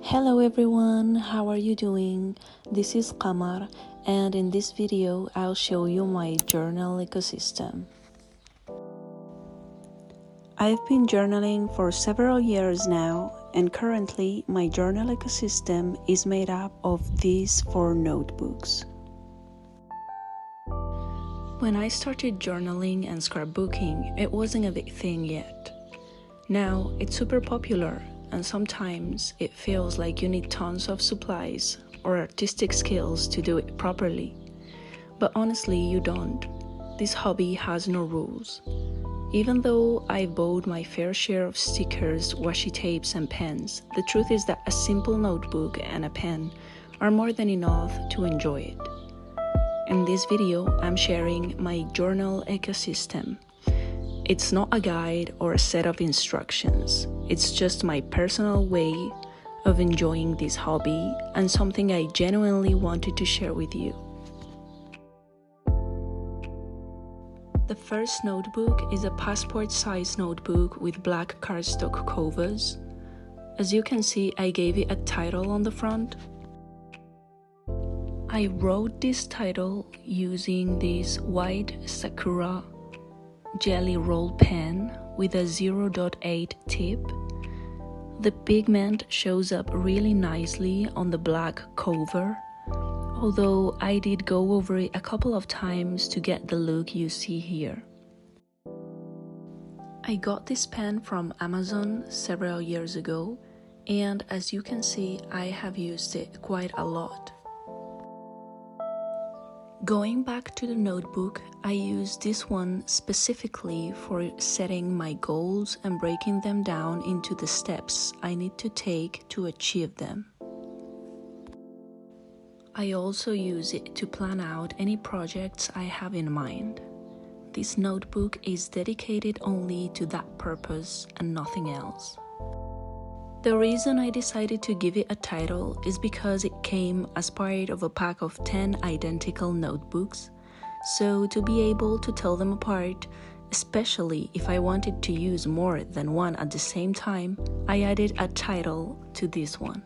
Hello everyone, how are you doing? This is Qamar, and in this video I'll show you my journal ecosystem. I've been journaling for several years now, and currently my journal ecosystem is made up of these 4 notebooks. When I started journaling and scrapbooking, it wasn't a big thing yet. Now it's super popular, and sometimes it feels like you need tons of supplies or artistic skills to do it properly. But honestly, you don't. This hobby has no rules. Even though I bought my fair share of stickers, washi tapes, and pens, the truth is that a simple notebook and a pen are more than enough to enjoy it. In this video, I'm sharing my journal ecosystem. It's not a guide or a set of instructions. It's just my personal way of enjoying this hobby and something I genuinely wanted to share with you. The first notebook is a passport-size notebook with black cardstock covers. As you can see, I gave it a title on the front. I wrote this title using this white Sakura jelly roll pen with a 0.8 tip. The pigment shows up really nicely on the black cover, although I did go over it a couple of times to get the look you see here. I got this pen from Amazon several years ago, and as you can see, I have used it quite a lot. Going back to the notebook, I use this one specifically for setting my goals and breaking them down into the steps I need to take to achieve them. I also use it to plan out any projects I have in mind. This notebook is dedicated only to that purpose and nothing else. The reason I decided to give it a title is because it came as part of a pack of 10 identical notebooks, so to be able to tell them apart, especially if I wanted to use more than one at the same time, I added a title to this one.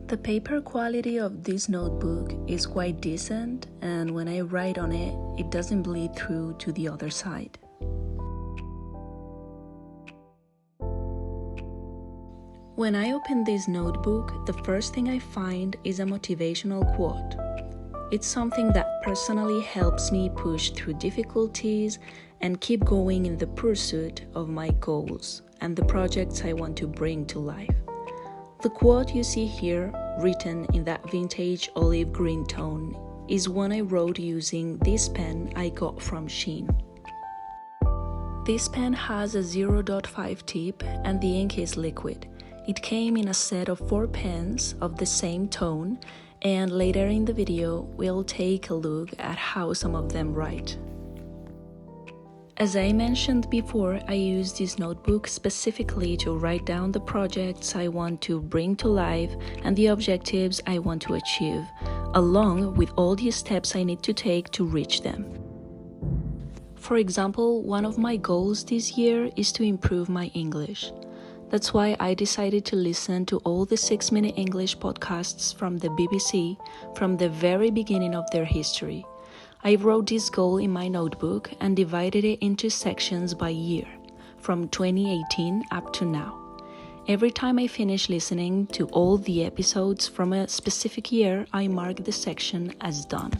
The paper quality of this notebook is quite decent, and when I write on it, it doesn't bleed through to the other side. When I open this notebook, the first thing I find is a motivational quote. It's something that personally helps me push through difficulties and keep going in the pursuit of my goals and the projects I want to bring to life. The quote you see here, written in that vintage olive green tone, is one I wrote using this pen I got from Shein. This pen has a 0.5 tip and the ink is liquid. It came in a set of 4 pens of the same tone, and later in the video we'll take a look at how some of them write. As I mentioned before, I use this notebook specifically to write down the projects I want to bring to life and the objectives I want to achieve, along with all the steps I need to take to reach them. For example, one of my goals this year is to improve my English. That's why I decided to listen to all the 6-minute English podcasts from the BBC from the very beginning of their history. I wrote this goal in my notebook and divided it into sections by year, from 2018 up to now. Every time I finish listening to all the episodes from a specific year, I mark the section as done.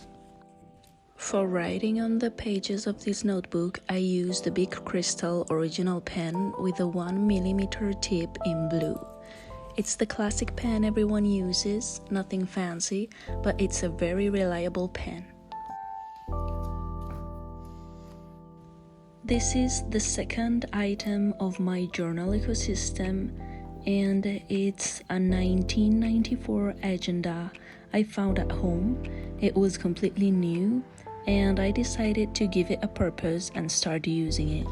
For writing on the pages of this notebook, I used the Big Crystal original pen with a 1mm tip in blue. It's the classic pen everyone uses, nothing fancy, but it's a very reliable pen. This is the second item of my journal ecosystem, and it's a 1994 agenda I found at home. It was completely new, and I decided to give it a purpose and start using it.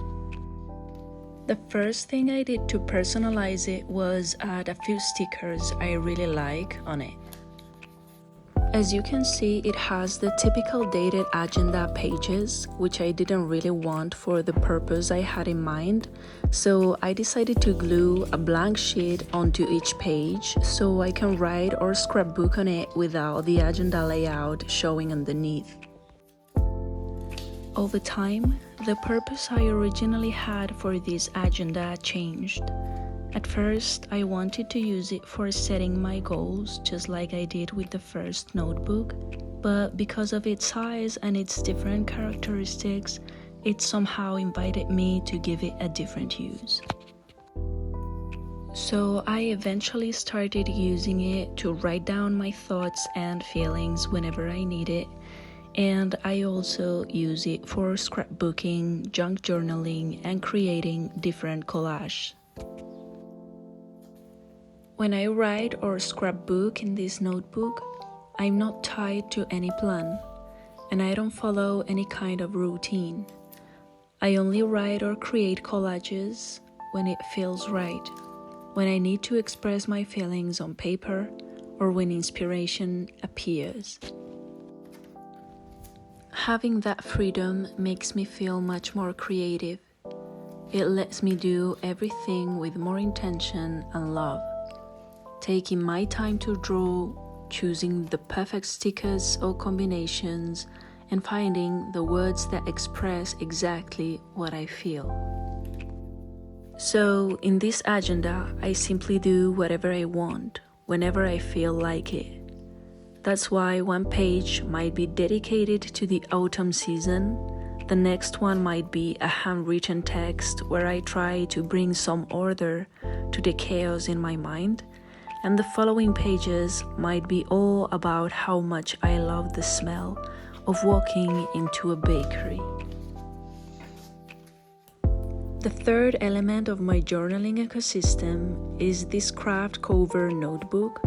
The first thing I did to personalize it was add a few stickers I really like on it. As you can see, it has the typical dated agenda pages, which I didn't really want for the purpose I had in mind, so I decided to glue a blank sheet onto each page so I can write or scrapbook on it without the agenda layout showing underneath. Over time, the purpose I originally had for this agenda changed. At first, I wanted to use it for setting my goals, just like I did with the first notebook, but because of its size and its different characteristics, it somehow invited me to give it a different use. So I eventually started using it to write down my thoughts and feelings whenever I need it, and I also use it for scrapbooking, junk journaling, and creating different collages. When I write or scrapbook in this notebook, I'm not tied to any plan, and I don't follow any kind of routine. I only write or create collages when it feels right, when I need to express my feelings on paper, or when inspiration appears. Having that freedom makes me feel much more creative. It lets me do everything with more intention and love. Taking my time to draw, choosing the perfect stickers or combinations, and finding the words that express exactly what I feel. So, in this agenda, I simply do whatever I want, whenever I feel like it. That's why one page might be dedicated to the autumn season, the next one might be a handwritten text where I try to bring some order to the chaos in my mind, and the following pages might be all about how much I love the smell of walking into a bakery. The third element of my journaling ecosystem is this craft cover notebook,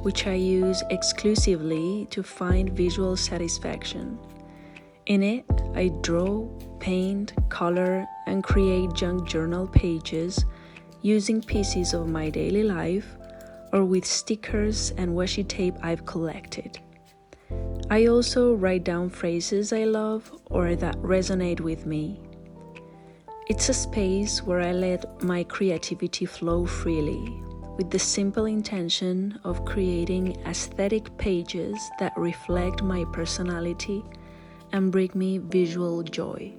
which I use exclusively to find visual satisfaction. In it, I draw, paint, color, and create junk journal pages using pieces of my daily life or with stickers and washi tape I've collected. I also write down phrases I love or that resonate with me. It's a space where I let my creativity flow freely, with the simple intention of creating aesthetic pages that reflect my personality and bring me visual joy.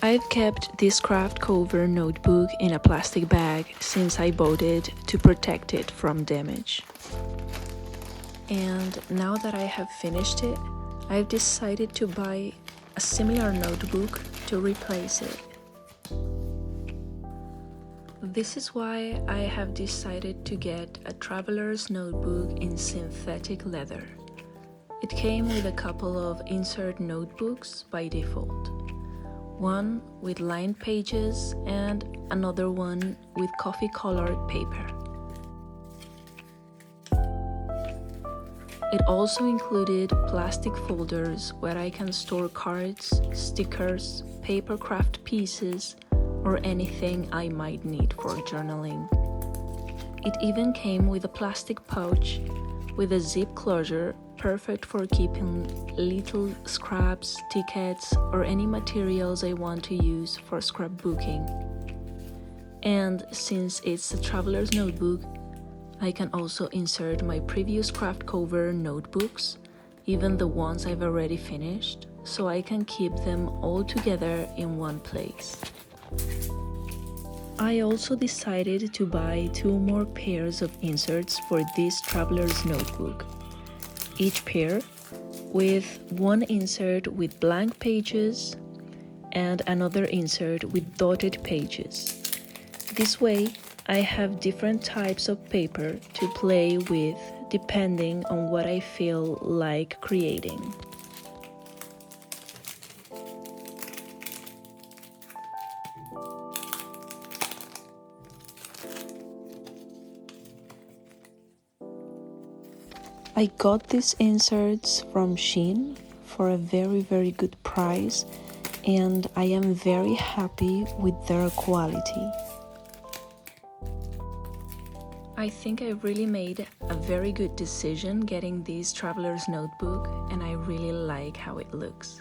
I've kept this craft cover notebook in a plastic bag since I bought it to protect it from damage. And now that I have finished it, I've decided to buy a similar notebook to replace it. This is why I have decided to get a traveler's notebook in synthetic leather. It came with a couple of insert notebooks by default. One with lined pages and another one with coffee-colored paper. It also included plastic folders where I can store cards, stickers, paper craft pieces, or anything I might need for journaling. It even came with a plastic pouch with a zip closure, perfect for keeping little scraps, tickets, or any materials I want to use for scrapbooking. And since it's a traveler's notebook, I can also insert my previous craft cover notebooks, even the ones I've already finished, so I can keep them all together in one place. I also decided to buy 2 more pairs of inserts for this traveler's notebook. Each pair with one insert with blank pages and another insert with dotted pages. This way, I have different types of paper to play with depending on what I feel like creating. I got these inserts from Shein for a very good price, and I am very happy with their quality. I think I really made a very good decision getting this traveler's notebook, and I really like how it looks.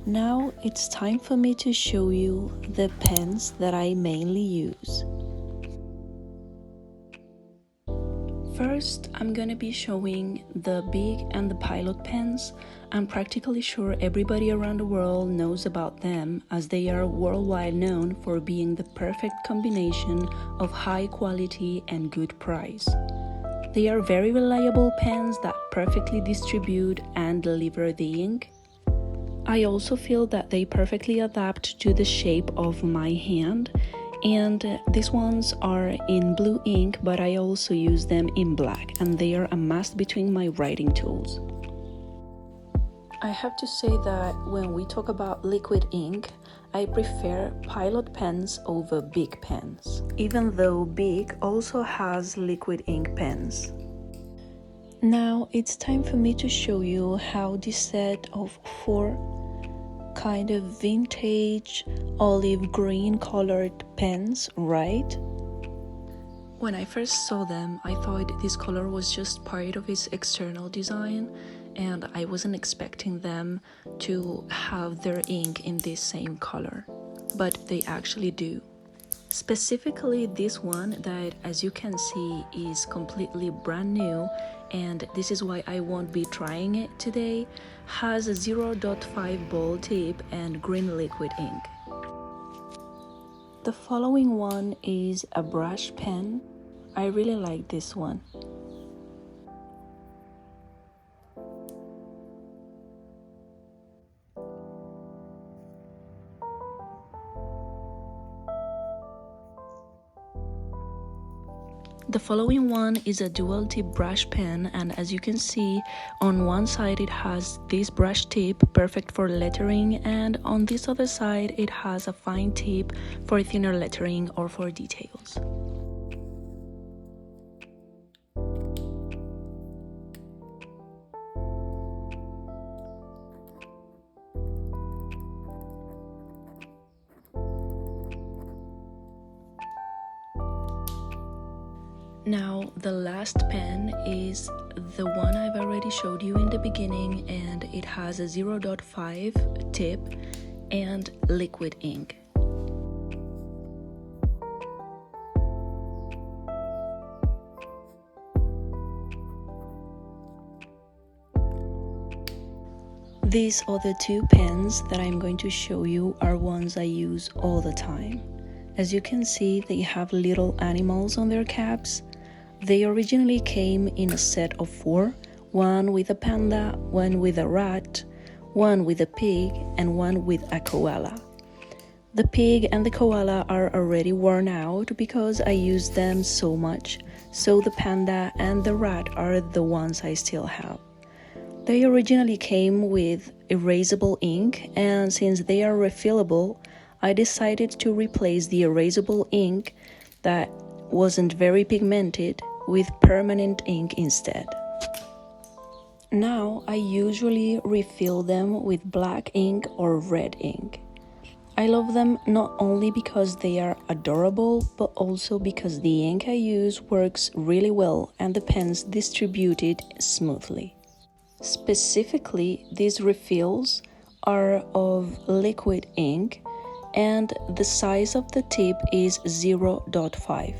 Now it's time for me to show you the pens that I mainly use. First, I'm gonna be showing the Big and the Pilot pens. I'm practically sure everybody around the world knows about them, as they are worldwide known for being the perfect combination of high quality and good price. They are very reliable pens that perfectly distribute and deliver the ink. I also feel that they perfectly adapt to the shape of my hand, and these ones are in blue ink, but I also use them in black, and they are a must between my writing tools. I have to say that when we talk about liquid ink, I prefer Pilot pens over Big pens, even though Big also has liquid ink pens. Now it's time for me to show you how this set of 4 kind of vintage olive green colored pens, right? When I first saw them, I thought this color was just part of its external design, and I wasn't expecting them to have their ink in this same color, but they actually do. Specifically this one that, as you can see, is completely brand new, and this is why I won't be trying it today, has a 0.5 ball tip and green liquid ink. The following one is a brush pen. I really like this one. The following one is a dual tip brush pen, and as you can see, on one side it has this brush tip perfect for lettering, and on this other side it has a fine tip for thinner lettering or for details. Now, the last pen is the one I've already showed you in the beginning, and it has a 0.5 tip and liquid ink. These other 2 pens that I'm going to show you are ones I use all the time. As you can see, they have little animals on their caps. They originally came in a set of 4, one with a panda, one with a rat, one with a pig, and one with a koala. The pig and the koala are already worn out because I use them so much, so the panda and the rat are the ones I still have. They originally came with erasable ink, and since they are refillable, I decided to replace the erasable ink that wasn't very pigmented with permanent ink instead. Now I usually refill them with black ink or red ink. I love them not only because they are adorable, but also because the ink I use works really well and the pens distribute it smoothly. Specifically, these refills are of liquid ink, and the size of the tip is 0.5.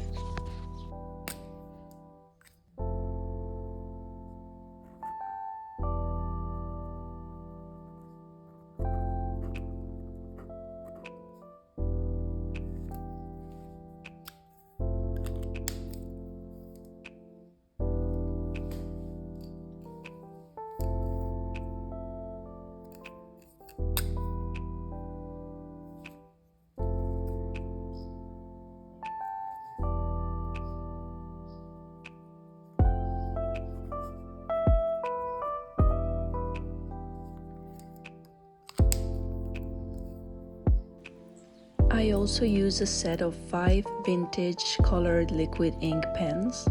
I also use a set of 5 vintage colored liquid ink pens.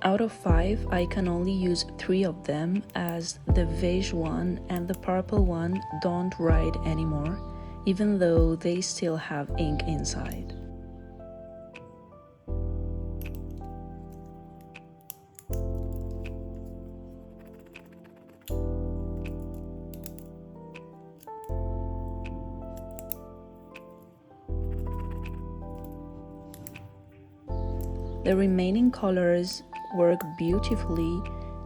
Out of 5, I can only use 3 of them as the beige one and the purple one don't write anymore, even though they still have ink inside. The remaining colors work beautifully,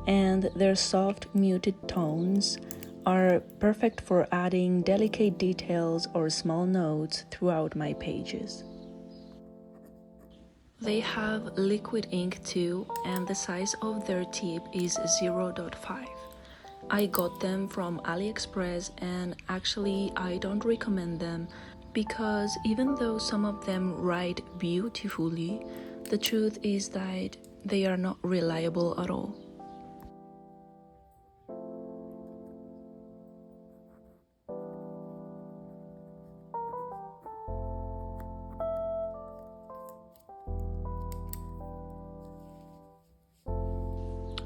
and their soft muted tones are perfect for adding delicate details or small notes throughout my pages. They have liquid ink too, and the size of their tip is 0.5. I got them from AliExpress, and actually I don't recommend them because even though some of them write beautifully, the truth is that they are not reliable at all.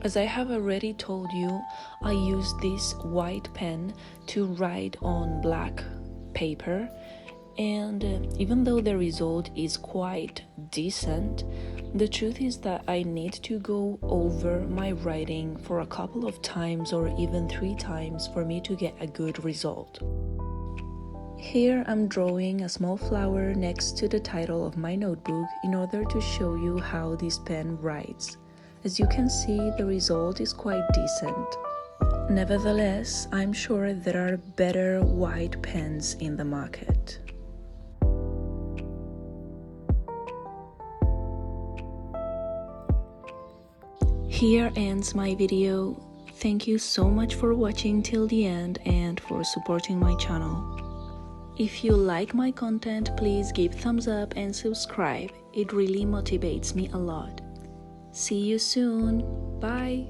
As I have already told you, I use this white pen to write on black paper, and even though the result is quite decent, the truth is that I need to go over my writing for a couple of times or even 3 times for me to get a good result. Here I'm drawing a small flower next to the title of my notebook in order to show you how this pen writes. As you can see, the result is quite decent. Nevertheless, I'm sure there are better white pens in the market. Here ends my video. Thank you so much for watching till the end and for supporting my channel. If you like my content, please give thumbs up and subscribe. It really motivates me a lot. See you soon. Bye.